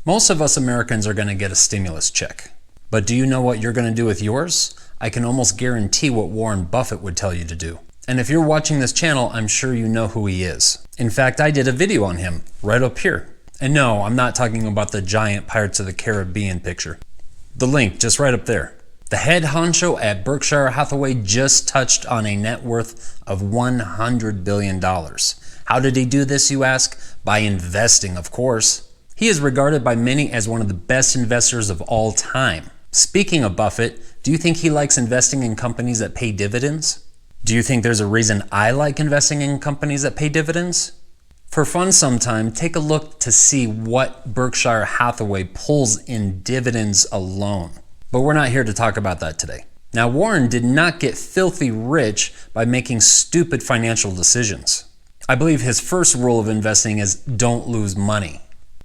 Most of us Americans are going to get a stimulus check. But do you know what you're going to do with yours? I can almost guarantee what Warren Buffett would tell you to do. And if you're watching this channel, I'm sure you know who he is. In fact, I did a video on him right up here. And no, I'm not talking about the giant Pirates of the Caribbean picture. The link just right up there. The head honcho at Berkshire Hathaway just touched on a net worth of $100 billion. How did he do this, you ask? By investing, of course. He is regarded by many as one of the best investors of all time. Speaking of Buffett, do you think he likes investing in companies that pay dividends? Do you think there's a reason I like investing in companies that pay dividends? For fun sometime, take a look to see what Berkshire Hathaway pulls in dividends alone. But we're not here to talk about that today. Now, Warren did not get filthy rich by making stupid financial decisions. I believe his first rule of investing is don't lose money.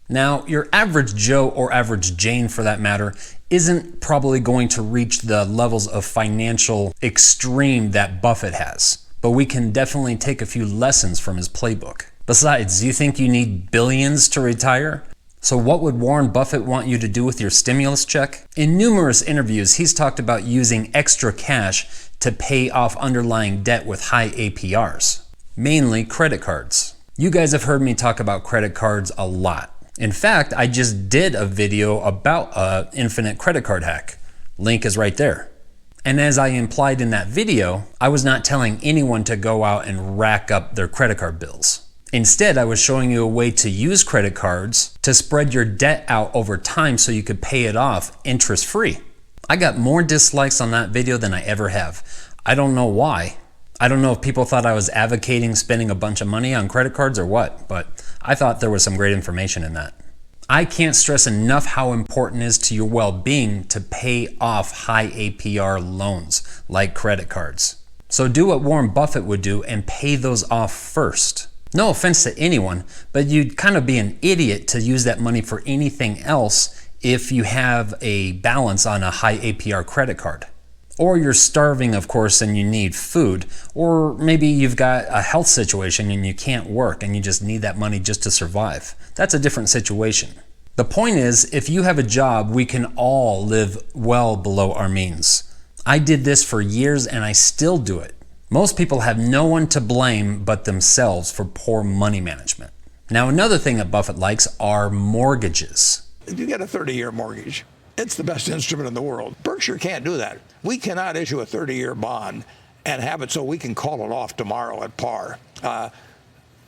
Now, your average Joe or average Jane for that matter isn't probably going to reach the levels of financial extreme that Buffett has, but we can definitely take a few lessons from his playbook. Besides, do you think you need billions to retire? So what would Warren Buffett want you to do with your stimulus check? In numerous interviews, he's talked about using extra cash to pay off underlying debt with high APRs, mainly credit cards. You guys have heard me talk about credit cards a lot. In fact, I just did a video about an infinite credit card hack. Link is right there. And as I implied in that video, I was not telling anyone to go out and rack up their credit card bills. Instead, I was showing you a way to use credit cards to spread your debt out over time so you could pay it off interest-free. I got more dislikes on that video than I ever have. I don't know why. I don't know if people thought I was advocating spending a bunch of money on credit cards or what, but I thought there was some great information in that. I can't stress enough how important it is to your well-being to pay off high APR loans like credit cards. So do what Warren Buffett would do and pay those off first. No offense to anyone, but you'd kind of be an idiot to use that money for anything else if you have a balance on a high APR credit card. Or you're starving, of course, and you need food. Or maybe you've got a health situation and you can't work and you just need that money just to survive. That's a different situation. The point is, if you have a job, we can all live well below our means. I did this for years and I still do it. Most people have no one to blame but themselves for poor money management. Now, another thing that Buffett likes are mortgages. If you get a 30-year mortgage, it's the best instrument in the world. Berkshire can't do that. We cannot issue a 30-year bond and have it so we can call it off tomorrow at par.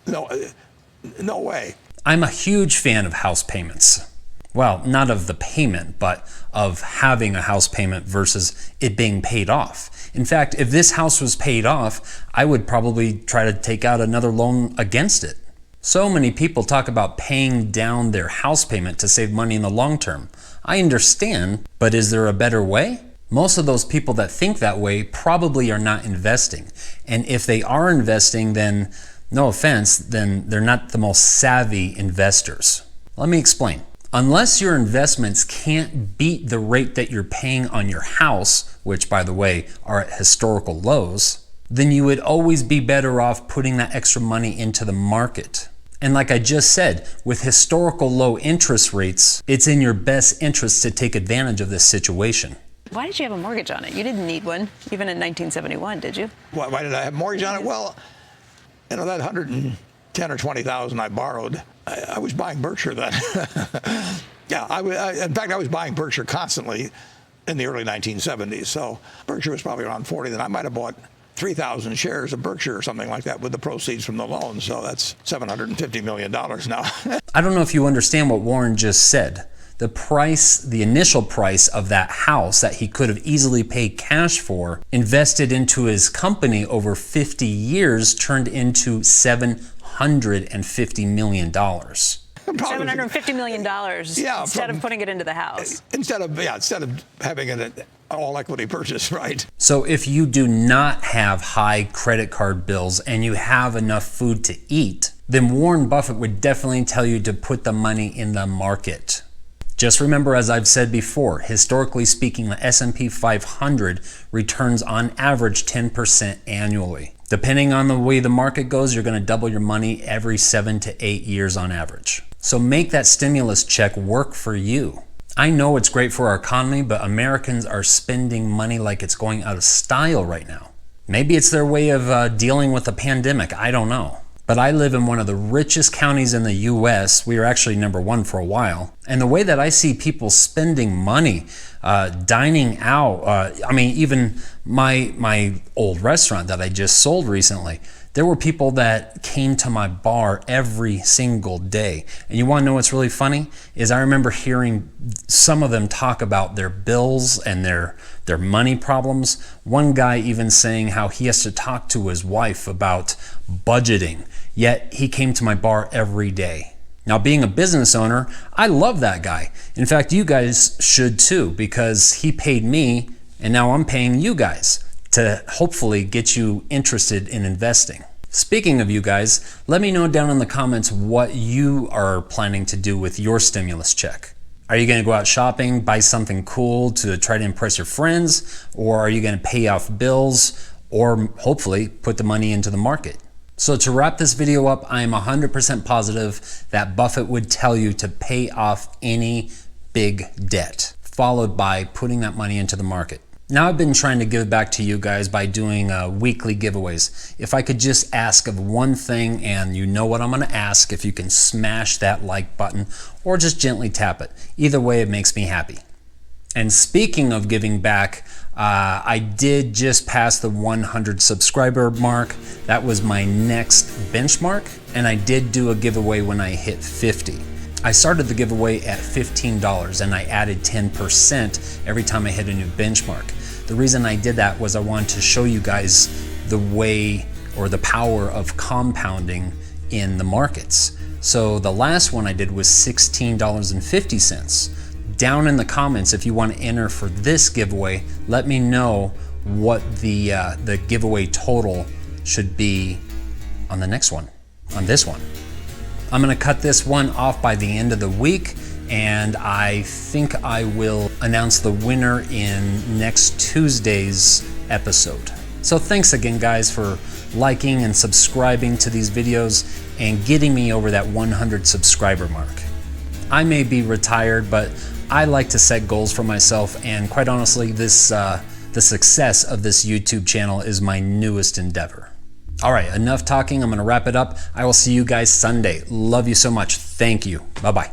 No way. I'm a huge fan of house payments. Well, not of the payment, but of having a house payment versus it being paid off. In fact, if this house was paid off, I would probably try to take out another loan against it. So many people talk about paying down their house payment to save money in the long term. I understand, but is there a better way? Most of those people that think that way probably are not investing. And if they are investing, then, no offense, then they're not the most savvy investors. Let me explain. Unless your investments can't beat the rate that you're paying on your house, which by the way are at historical lows, then you would always be better off putting that extra money into the market. And like I just said, with historical low interest rates, it's in your best interest to take advantage of this situation. Why did you have a mortgage on it? You didn't need one, even in 1971, did you? Why did I have a mortgage on it? Well, you know, that 110 or 20,000 I borrowed, I was buying Berkshire then. Yeah, in fact, I was buying Berkshire constantly in the early 1970s. So Berkshire was probably around 40. Then I might have bought 3,000 shares of Berkshire or something like that with the proceeds from the loan. So that's $750 million now. I don't know if you understand what Warren just said. The price, the initial price of that house that he could have easily paid cash for, invested into his company over 50 years, turned into $750 million. $750 million instead of putting it into the house. Instead of having an all equity purchase, right? So if you do not have high credit card bills and you have enough food to eat, then Warren Buffett would definitely tell you to put the money in the market. Just remember, as I've said before, historically speaking, the S&P 500 returns on average 10% annually. Depending on the way the market goes, you're going to double your money every 7 to 8 years on average. So make that stimulus check work for you. I know it's great for our economy, but Americans are spending money like it's going out of style right now. Maybe it's their way of dealing with the pandemic, I don't know. But I live in one of the richest counties in the US. We were actually #1 for a while. And the way that I see people spending money, dining out, even my old restaurant that I just sold recently, there were people that came to my bar every single day. And you wanna know what's really funny? Is I remember hearing some of them talk about their bills and their money problems. One guy even saying how he has to talk to his wife about budgeting, yet he came to my bar every day. Now, being a business owner, I love that guy. In fact, you guys should too, because he paid me and now I'm paying you guys to hopefully get you interested in investing. Speaking of you guys, let me know down in the comments what you are planning to do with your stimulus check. Are you gonna go out shopping, buy something cool to try to impress your friends? Or are you gonna pay off bills or hopefully put the money into the market? So to wrap this video up, I am 100% positive that Buffett would tell you to pay off any big debt, followed by putting that money into the market. Now I've been trying to give back to you guys by doing weekly giveaways. If I could just ask of one thing, and you know what I'm gonna ask, if you can smash that like button or just gently tap it. Either way, it makes me happy. And speaking of giving back, I did just pass the 100 subscriber mark. That was my next benchmark, and I did do a giveaway when I hit 50. I started the giveaway at $15 and I added 10% every time I hit a new benchmark. The reason I did that was I wanted to show you guys the way or the power of compounding in the markets. So the last one I did was $16.50. Down in the comments, if you want to enter for this giveaway, let me know what the giveaway total should be on the next one, on this one. I'm gonna cut this one off by the end of the week, and I think I will announce the winner in next Tuesday's episode. So thanks again, guys, for liking and subscribing to these videos and getting me over that 100 subscriber mark. I may be retired, but I like to set goals for myself, and quite honestly, the success of this YouTube channel is my newest endeavor. All right, enough talking. I'm gonna wrap it up. I will see you guys Sunday. Love you so much. Thank you. Bye-bye.